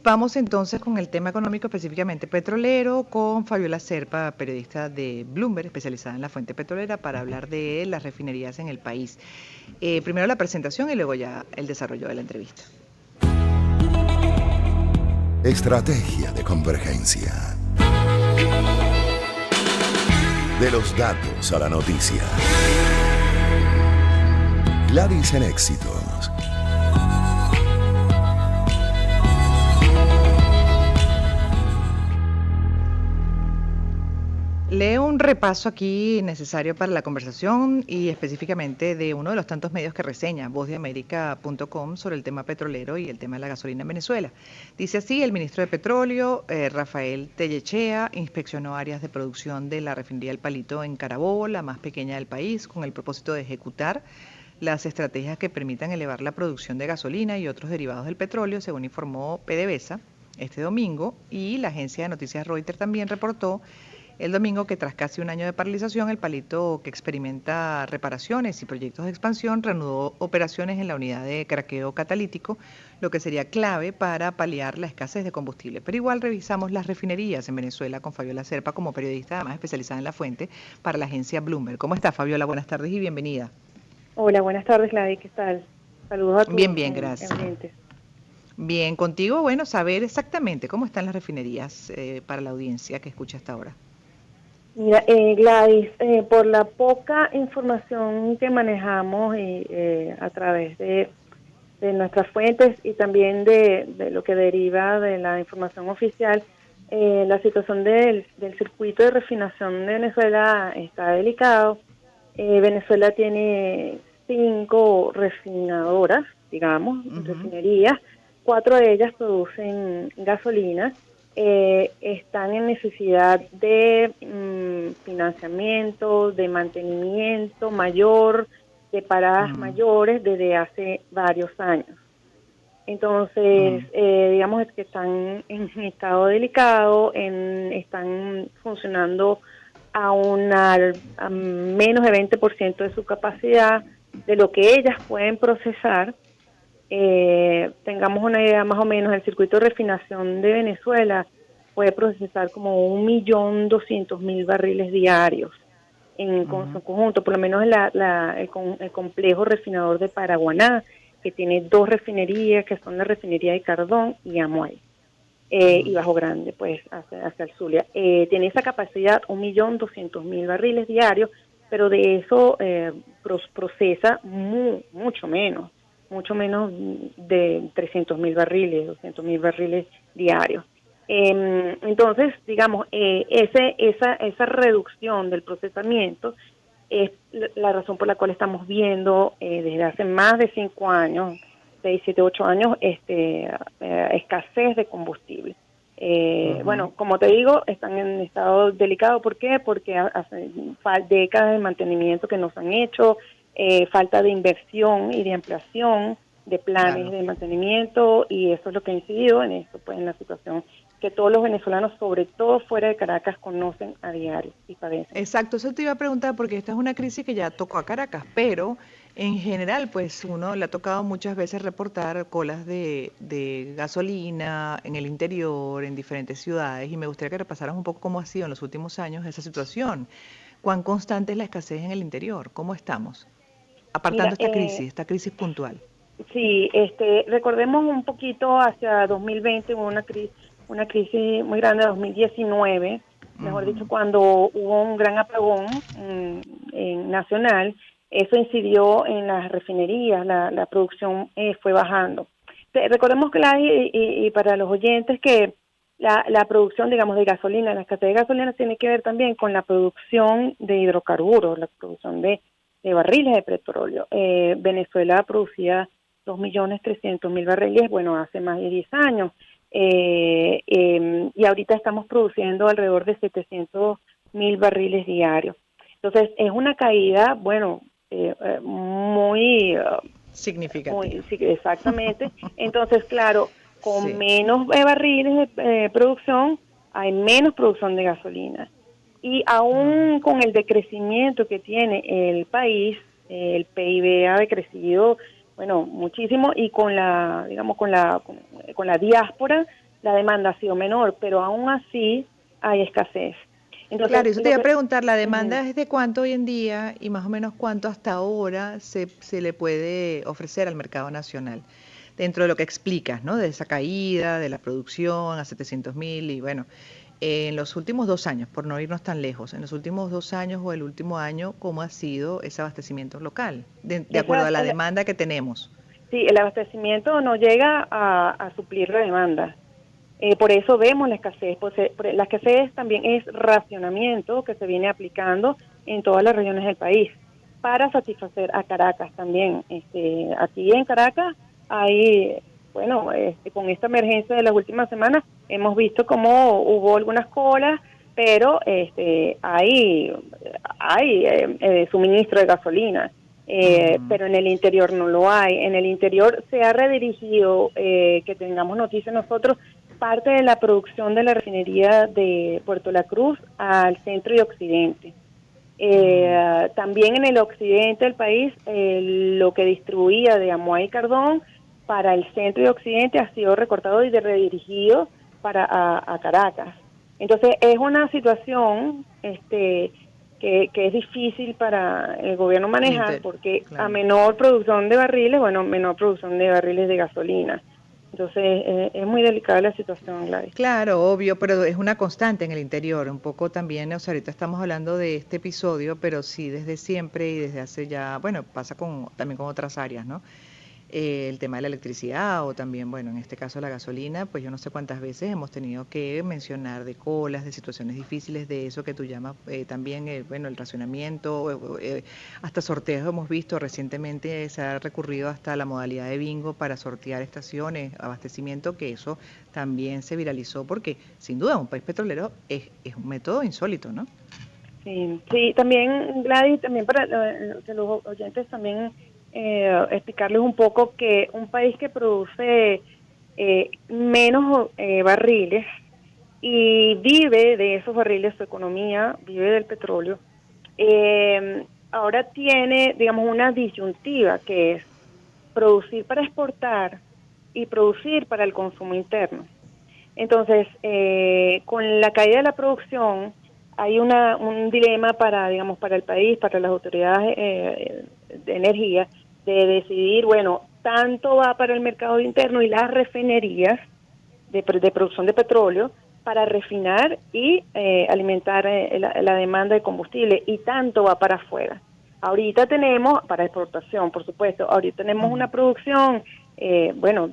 Vamos entonces con el tema económico, específicamente petrolero, con Fabiola Serpa, periodista de Bloomberg, especializada en la fuente petrolera, para hablar de las refinerías en el país. Primero la presentación y luego ya el desarrollo de la entrevista. Estrategia de convergencia. De los datos a la noticia. Gladys en éxitos. Leo un repaso aquí necesario para la conversación y específicamente de uno de los tantos medios que reseña, vozdeamerica.com, sobre el tema petrolero y el tema de la gasolina en Venezuela. Dice así: el ministro de Petróleo, Rafael Tellechea, inspeccionó áreas de producción de la refinería El Palito en Carabobo, la más pequeña del país, con el propósito de ejecutar las estrategias que permitan elevar la producción de gasolina y otros derivados del petróleo, según informó PDVSA este domingo, y la agencia de noticias Reuters también reportó el domingo que tras casi un año de paralización, el Palito, que experimenta reparaciones y proyectos de expansión, reanudó operaciones en la unidad de craqueo catalítico, lo que sería clave para paliar la escasez de combustible. Pero igual revisamos las refinerías en Venezuela con Fabiola Serpa como periodista, además especializada en la fuente, para la agencia Bloomberg. ¿Cómo está, Fabiola? Buenas tardes y bienvenida. Hola, buenas tardes, Gladys, ¿qué tal? Saludos a Bien, tus bien, gracias. oyentes. Bien, contigo, bueno, saber exactamente cómo están las refinerías para la audiencia que escucha hasta ahora. Mira, Gladys, por la poca información que manejamos a través de nuestras fuentes y también de lo que deriva de la información oficial, la situación del circuito de refinación de Venezuela está delicado. Venezuela tiene 5 refinadoras, digamos, refinerías. 4 de ellas producen gasolina. Están en necesidad de financiamiento, de mantenimiento mayor, de paradas mayores desde hace varios años. Entonces, digamos que están en estado delicado, están funcionando a menos de 20% de su capacidad, de lo que ellas pueden procesar. Tengamos una idea más o menos, el circuito de refinación de Venezuela puede procesar como 1.200.000 barriles diarios con su conjunto, por lo menos el complejo refinador de Paraguaná, que tiene 2 refinerías, que son la refinería de Cardón y Amuay. Y Bajo Grande, pues, hacia el Zulia. Tiene esa capacidad, 1.200.000 barriles diarios, pero de eso procesa mucho menos de 300.000 barriles, 200.000 barriles diarios. Entonces, digamos, esa reducción del procesamiento es la razón por la cual estamos viendo desde hace más de 5 años, 6, 7, 8 años, escasez de combustible. Bueno, como te digo, están en estado delicado. ¿Por qué? Porque hace décadas de mantenimiento que nos han hecho, falta de inversión y de ampliación de planes de mantenimiento, y eso es lo que ha incidido en esto, pues en la situación que todos los venezolanos, sobre todo fuera de Caracas, conocen a diario y padecen. Exacto, eso te iba a preguntar porque esta es una crisis que ya tocó a Caracas, pero en general, pues uno le ha tocado muchas veces reportar colas de gasolina en el interior, en diferentes ciudades, y me gustaría que repasaras un poco cómo ha sido en los últimos años esa situación. ¿Cuán constante es la escasez en el interior? ¿Cómo estamos? Apartando Mira, esta crisis puntual. sí, recordemos un poquito hacia 2020, hubo una crisis muy grande, 2019, mejor dicho, cuando hubo un gran apagón nacional. Eso incidió en las refinerías, la producción fue bajando. Recordemos que y para los oyentes que la producción, digamos, de gasolina, la escasez de gasolina tiene que ver también con la producción de hidrocarburos, la producción de barriles de petróleo. Venezuela producía 2.300.000 barriles, bueno, hace más de 10 años. Y ahorita estamos produciendo alrededor de 700.000 barriles diarios. Entonces, es una caída, bueno, muy significativa. Sí, exactamente. Entonces, claro, con menos barriles de producción, hay menos producción de gasolina. Y aún con el decrecimiento que tiene el país, el PIB ha decrecido, bueno, muchísimo, y con la, digamos, con la diáspora la demanda ha sido menor, pero aún así hay escasez. Entonces, Claro, eso te iba a preguntar, ¿la Ujú. demanda es de cuánto hoy en día y más o menos cuánto hasta ahora se le puede ofrecer al mercado nacional? Dentro de lo que explicas, ¿no? De esa caída, de la producción a 700.000 y bueno, en los últimos 2 años, por no irnos tan lejos, en los últimos 2 años o el último año, ¿cómo ha sido ese abastecimiento local? De acuerdo Esa, a la demanda que tenemos. sí, el abastecimiento no llega a suplir la demanda. Por eso vemos la escasez. La escasez también es racionamiento que se viene aplicando en todas las regiones del país para satisfacer a Caracas también. Aquí en Caracas hay, bueno, con esta emergencia de las últimas semanas hemos visto cómo hubo algunas colas, pero hay suministro de gasolina. Ujú. Pero en el interior no lo hay. En el interior se ha redirigido, que tengamos noticias nosotros, parte de la producción de la refinería de Puerto La Cruz al centro y occidente. Mm. También en el occidente del país, lo que distribuía de Amuay y Cardón para el centro y occidente ha sido recortado y redirigido para a Caracas. Entonces es una situación que es difícil para el gobierno manejar porque a Claro. menor producción de barriles, bueno, menor producción de barriles de gasolina. Entonces es muy delicada la situación, Gladys. Claro, obvio, pero es una constante en el interior, un poco también, o sea, ahorita estamos hablando de este episodio, pero sí desde siempre y desde hace ya, bueno, pasa también con otras áreas, ¿no? El tema de la electricidad o también, bueno, en este caso la gasolina, pues yo no sé cuántas veces hemos tenido que mencionar de colas, de situaciones difíciles, de eso que tú llamas también, bueno, el racionamiento, hasta sorteos hemos visto recientemente, se ha recurrido hasta la modalidad de bingo para sortear estaciones, abastecimiento, que eso también se viralizó porque sin duda un país petrolero es un método insólito, ¿no? Sí, sí, también Gladys, también para que los oyentes también explicarles un poco que un país que produce menos barriles y vive de esos barriles, su economía vive del petróleo, ahora tiene, digamos, una disyuntiva que es producir para exportar y producir para el consumo interno. Entonces, con la caída de la producción, hay un dilema para, digamos, para el país, para las autoridades de energía, de decidir, bueno, tanto va para el mercado interno y las refinerías de producción de petróleo para refinar y alimentar la demanda de combustible, y tanto va para afuera. Ahorita tenemos, para exportación, por supuesto, ahorita tenemos una producción, bueno,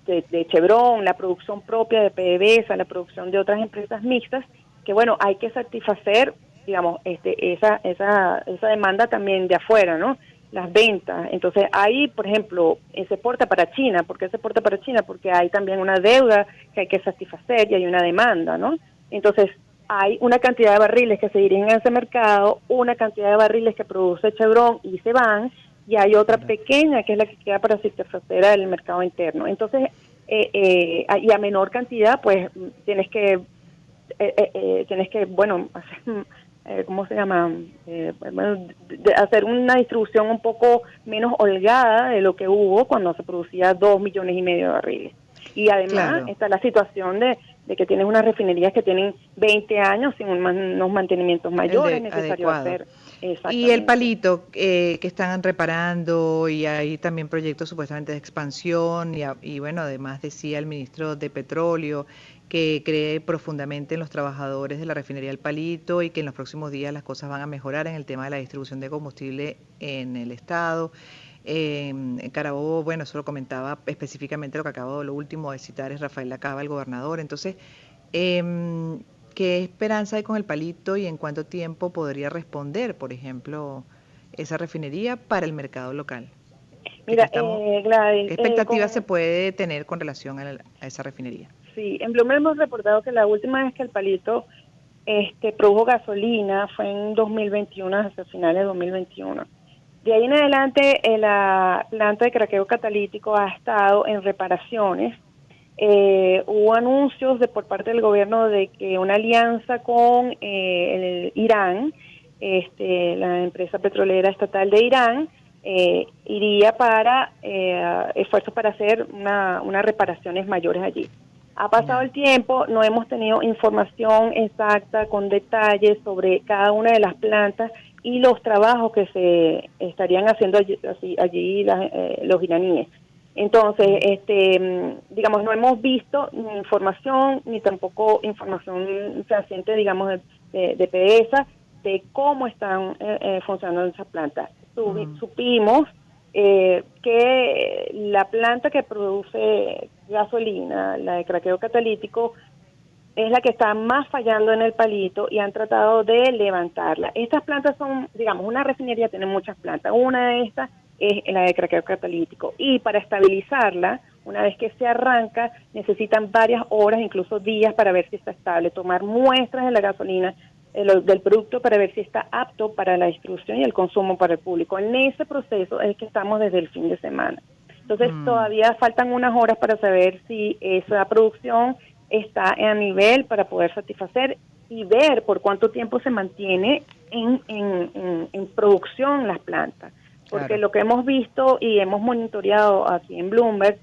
de Chevron, la producción propia de PDVSA, la producción de otras empresas mixtas, que bueno, hay que satisfacer, digamos, esa demanda también de afuera, ¿no? Las ventas. Entonces, ahí, por ejemplo, se exporta para China. ¿Por qué se exporta para China? Porque hay también una deuda que hay que satisfacer y hay una demanda, ¿no? Entonces, hay una cantidad de barriles que se dirigen a ese mercado, una cantidad de barriles que produce Chevron y se van, y hay otra Claro. pequeña que es la que queda para satisfacer el mercado interno. Entonces, y a menor cantidad, pues tienes que, bueno, hacer, ¿cómo se llama? Bueno, hacer una distribución un poco menos holgada de lo que hubo cuando se producía 2,5 millones de barriles. Y además Claro. está la situación de que tienes unas refinerías que tienen 20 años sin unos mantenimientos El mayores de necesarios adecuado. hacer. Y el Exactamente. palito que están reparando y hay también proyectos supuestamente de expansión y bueno, además decía el ministro de Petróleo que cree profundamente en los trabajadores de la refinería El Palito y que en los próximos días las cosas van a mejorar en el tema de la distribución de combustible en el estado. En Carabobo, bueno, eso lo comentaba específicamente lo último de citar es Rafael Lacaba, el gobernador. Entonces, ¿qué esperanza hay con el palito y en cuánto tiempo podría responder, por ejemplo, esa refinería para el mercado local? ¿Qué Mira, estamos, Gladys, qué expectativas se puede tener con relación a esa refinería? sí, en Bloomberg hemos reportado que la última vez que el palito produjo gasolina fue en 2021, hacia finales de 2021. De ahí en adelante, la planta de craqueo catalítico ha estado en reparaciones. Hubo anuncios por parte del gobierno de que una alianza con el Irán, la empresa petrolera estatal de Irán, iría para esfuerzos para hacer unas reparaciones mayores allí. Ha pasado el tiempo, no hemos tenido información exacta con detalles sobre cada una de las plantas y los trabajos que se estarían haciendo allí los iraníes. Entonces, digamos, no hemos visto ni información ni tampoco información fehaciente, digamos, de PDVSA de cómo están funcionando esas plantas. Supimos que la planta que produce gasolina, la de craqueo catalítico, es la que está más fallando en el palito y han tratado de levantarla. Estas plantas son, digamos, una refinería tiene muchas plantas. Una de estas es la de craqueo catalítico y para estabilizarla, una vez que se arranca, necesitan varias horas, incluso días para ver si está estable, tomar muestras de la gasolina, del producto para ver si está apto para la distribución y el consumo para el público. En ese proceso es que estamos desde el fin de semana. Entonces todavía faltan unas horas para saber si esa producción está a nivel para poder satisfacer y ver por cuánto tiempo se mantiene en producción las plantas. Porque claro, lo que hemos visto y hemos monitoreado aquí en Bloomberg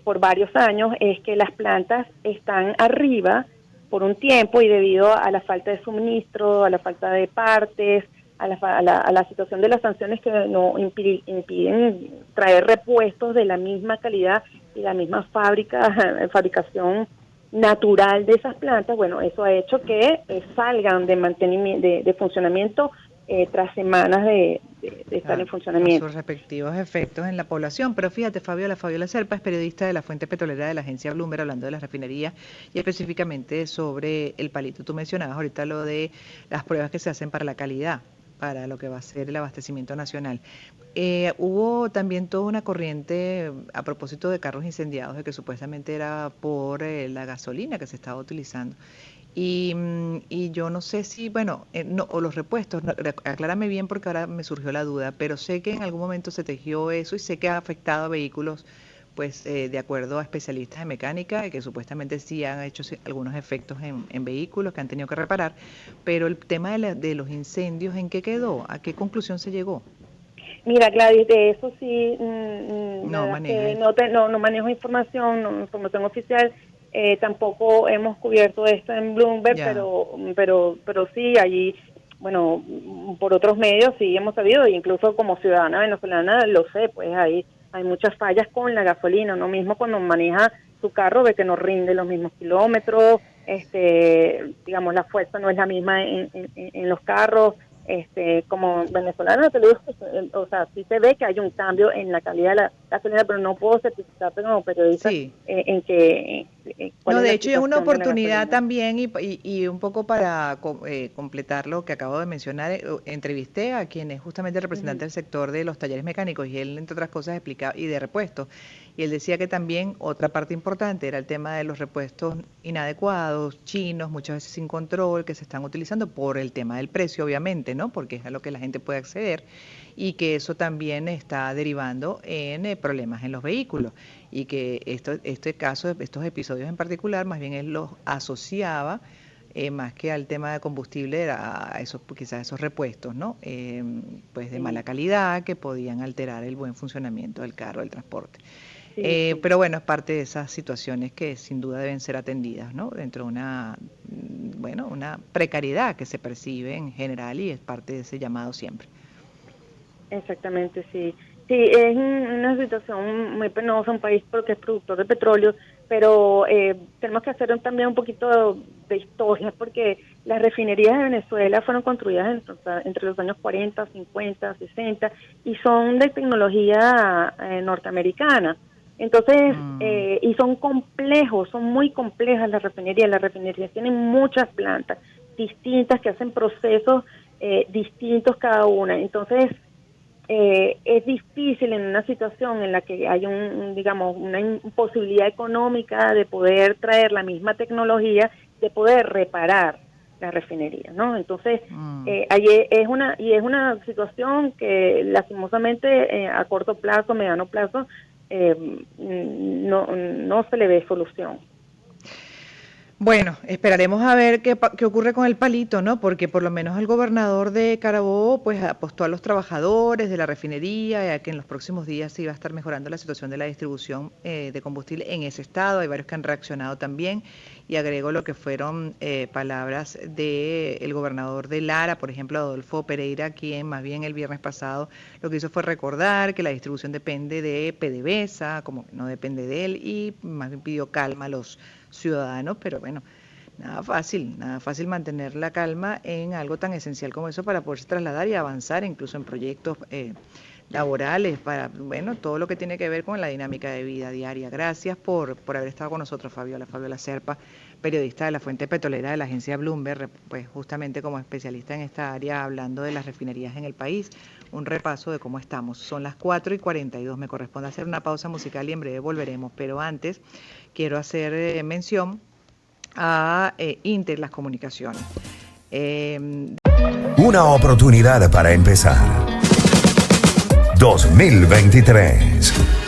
por varios años es que las plantas están arriba por un tiempo y debido a la falta de suministro, a la falta de partes, a la situación de las sanciones que no impiden traer repuestos de la misma calidad y la misma fabricación natural de esas plantas, bueno, eso ha hecho que salgan de mantenimiento, de funcionamiento tras semanas de estar en funcionamiento. A sus respectivos efectos en la población. Pero fíjate, Fabiola Serpa es periodista de la fuente petrolera de la agencia Bloomberg, hablando de las refinerías y específicamente sobre el palito. Tú mencionabas ahorita lo de las pruebas que se hacen para la calidad, para lo que va a ser el abastecimiento nacional. Hubo también toda una corriente a propósito de carros incendiados, de que supuestamente era por la gasolina que se estaba utilizando. Y yo no sé si, bueno, no, o los repuestos, no, aclárame bien porque ahora me surgió la duda, pero sé que en algún momento se tejió eso y sé que ha afectado a vehículos, pues de acuerdo a especialistas de mecánica, que supuestamente sí han hecho algunos efectos en vehículos que han tenido que reparar, pero el tema de los incendios, ¿en qué quedó? ¿A qué conclusión se llegó? Mira, Gladys, de eso sí, No maneja no manejo información oficial. Tampoco hemos cubierto esto en Bloomberg, ya. pero sí, allí, bueno, por otros medios sí hemos sabido, e incluso como ciudadana venezolana lo sé, pues hay muchas fallas con la gasolina. Uno mismo cuando maneja su carro ve que no rinde los mismos kilómetros, digamos, la fuerza no es la misma en los carros. Como venezolana te lo digo, o sea, sí se ve que hay un cambio en la calidad de la gasolina, pero no puedo certificarte como periodista Sí. en que cuál No, es de la hecho es una situación de la oportunidad gasolina. también y un poco para completar lo que acabo de mencionar, entrevisté a quien es justamente el representante del sector de los talleres mecánicos y él, entre otras cosas, explicaba, y de repuestos, y él decía que también otra parte importante era el tema de los repuestos inadecuados, chinos, muchas veces sin control, que se están utilizando por el tema del precio, obviamente, ¿no? Porque es a lo que la gente puede acceder y que eso también está derivando en problemas en los vehículos y que este caso, estos episodios en particular, más bien él los asociaba más que al tema de combustible, a esos, quizás esos repuestos, ¿no? Pues de mala calidad que podían alterar el buen funcionamiento del carro, del transporte. Sí. Pero bueno, es parte de esas situaciones que sin duda deben ser atendidas, ¿no? Dentro de una precariedad que se percibe en general y es parte de ese llamado siempre. Exactamente, sí. Sí, es una situación muy penosa, un país porque es productor de petróleo, pero tenemos que hacer también un poquito de historia, porque las refinerías de Venezuela fueron construidas entre los años 40, 50, 60, y son de tecnología norteamericana. Entonces, y son complejos, son muy complejas las refinerías tienen muchas plantas distintas que hacen procesos distintos cada una. Entonces, es difícil en una situación en la que hay digamos, una imposibilidad económica de poder traer la misma tecnología, de poder reparar la refinería, ¿no? Entonces, ahí es una situación que lastimosamente a corto plazo, mediano plazo, no se le ve solución. Bueno, esperaremos a ver qué ocurre con el palito, ¿no? Porque por lo menos el gobernador de Carabobo pues apostó a los trabajadores de la refinería, ya que en los próximos días se iba a estar mejorando la situación de la distribución de combustible en ese estado. Hay varios que han reaccionado también, y agrego lo que fueron palabras del gobernador de Lara, por ejemplo, Adolfo Pereira, quien más bien el viernes pasado lo que hizo fue recordar que la distribución depende de PDVSA, como que no depende de él, y más bien pidió calma a los ciudadanos, pero bueno, nada fácil mantener la calma en algo tan esencial como eso para poderse trasladar y avanzar incluso en proyectos laborales, para, bueno, todo lo que tiene que ver con la dinámica de vida diaria. Gracias por haber estado con nosotros, Fabiola Serpa, periodista de la Fuente Petrolera de la agencia Bloomberg, pues justamente como especialista en esta área, hablando de las refinerías en el país. Un repaso de cómo estamos. Son las 4:42, me corresponde hacer una pausa musical y en breve volveremos, pero antes quiero hacer mención a Inter Las Comunicaciones. Una oportunidad para empezar. 2023.